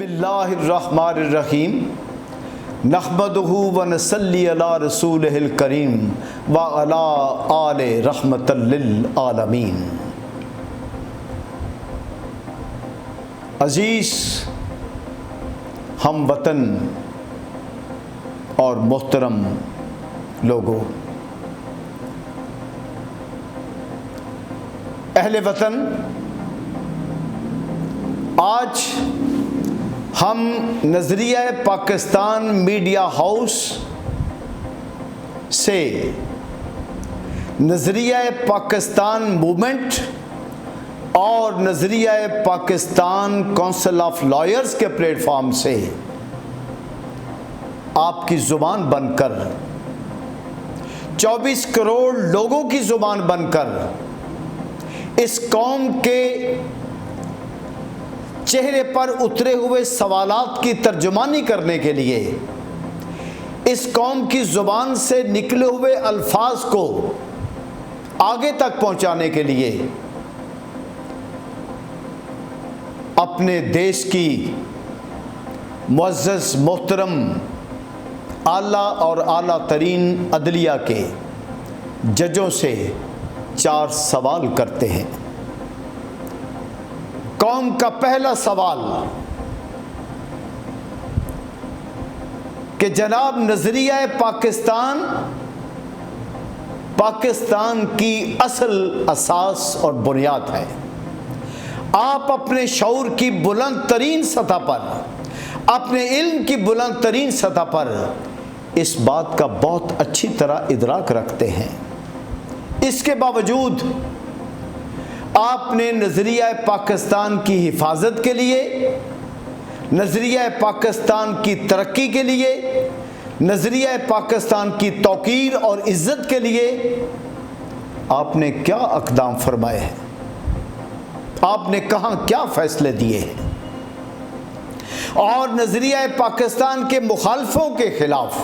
بسم اللہ الرحمن الرحیم نحمدہ و نصلی علی رسولہ الکریم و علی آل رحمۃ للعالمین۔ عزیز ہم وطن اور محترم لوگوں، اہل وطن، آج ہم نظریہ پاکستان میڈیا ہاؤس سے نظریہ پاکستان موومنٹ اور نظریہ پاکستان کونسل آف لائرز کے پلیٹ فارم سے آپ کی زبان بن کر، 24 کروڑ لوگوں کی زبان بن کر اس قوم کے چہرے پر اترے ہوئے سوالات کی ترجمانی کرنے کے لیے، اس قوم کی زبان سے نکلے ہوئے الفاظ کو آگے تک پہنچانے کے لیے اپنے دیش کی معزز محترم اعلیٰ اور اعلیٰ ترین عدلیہ کے ججوں سے 4 سوال کرتے ہیں۔ قوم کا پہلا سوال کہ جناب، نظریہ پاکستان کی اصل اساس اور بنیاد ہے۔ آپ اپنے شعور کی بلند ترین سطح پر، اپنے علم کی بلند ترین سطح پر اس بات کا بہت اچھی طرح ادراک رکھتے ہیں۔ اس کے باوجود آپ نے نظریہ پاکستان کی حفاظت کے لیے، نظریہ پاکستان کی ترقی کے لیے، نظریہ پاکستان کی توقیر اور عزت کے لیے آپ نے کیا اقدام فرمائے ہیں؟ آپ نے کہاں کیا فیصلے دیے ہیں؟ اور نظریہ پاکستان کے مخالفوں کے خلاف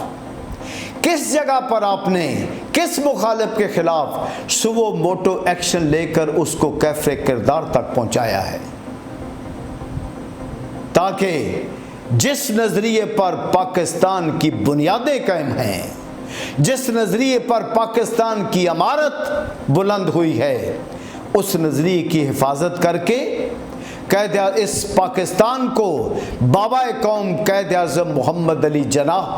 کس جگہ پر آپ نے کس مخالف کے خلاف سوو موٹو ایکشن لے کر اس کو کیفر کردار تک پہنچایا ہے، تاکہ جس نظریے پر پاکستان کی بنیادیں قائم ہیں، جس نظریے پر پاکستان کی عمارت بلند ہوئی ہے، اس نظریے کی حفاظت کر کے اس پاکستان کو بابا قوم قائد اعظم محمد علی جناح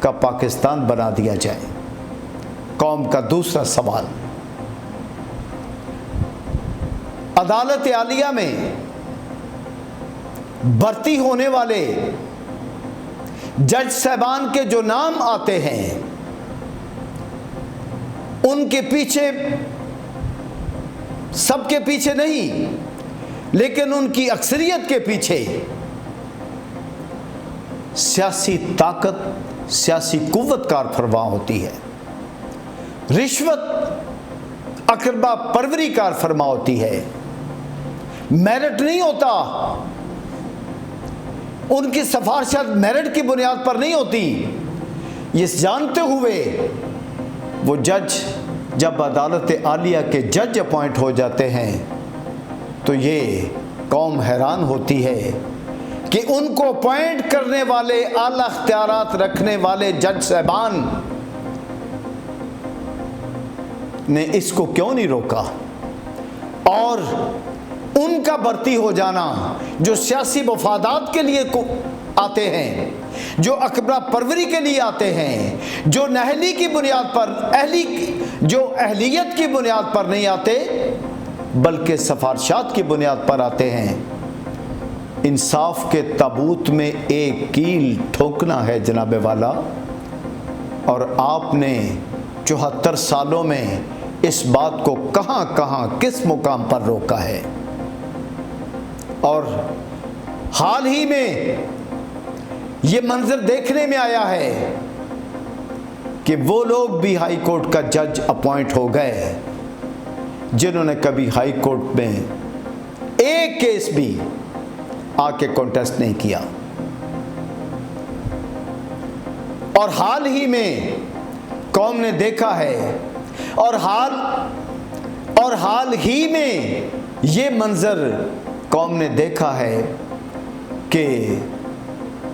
کا پاکستان بنا دیا جائے۔ قوم کا دوسرا سوال، عدالت عالیہ میں بھرتی ہونے والے جج صاحبان کے جو نام آتے ہیں، ان کے پیچھے، سب کے پیچھے نہیں لیکن ان کی اکثریت کے پیچھے سیاسی طاقت، سیاسی قوت کار فرما ہوتی ہے، رشوت اقربا پروری کار فرما ہوتی ہے، میرٹ نہیں ہوتا، ان کی سفارشات میرٹ کی بنیاد پر نہیں ہوتی۔ یہ جانتے ہوئے وہ جج جب عدالت عالیہ کے جج اپوائنٹ ہو جاتے ہیں تو یہ قوم حیران ہوتی ہے کہ ان کو اپوائنٹ کرنے والے، اعلیٰ اختیارات رکھنے والے جج صاحبان نے اس کو کیوں نہیں روکا، اور ان کا بھرتی ہو جانا جو سیاسی مفادات کے لیے آتے ہیں، جو اقربا پروری کے لیے آتے ہیں، جو نہلی کی بنیاد پر، جو اہلیت کی بنیاد پر نہیں آتے بلکہ سفارشات کی بنیاد پر آتے ہیں، انصاف کے تابوت میں ایک کیل ٹھوکنا ہے جناب والا۔ اور آپ نے 74 سالوں میں اس بات کو کہاں کہاں کس مقام پر روکا ہے، اور حال ہی میں یہ منظر دیکھنے میں آیا ہے کہ وہ لوگ بھی ہائی کورٹ کا جج اپوائنٹ ہو گئے جنہوں نے کبھی ہائی کورٹ میں ایک کیس بھی آ کے کانٹیسٹ نہیں کیا، اور حال ہی میں قوم نے دیکھا ہے، اور حال ہی میں یہ منظر قوم نے دیکھا ہے کہ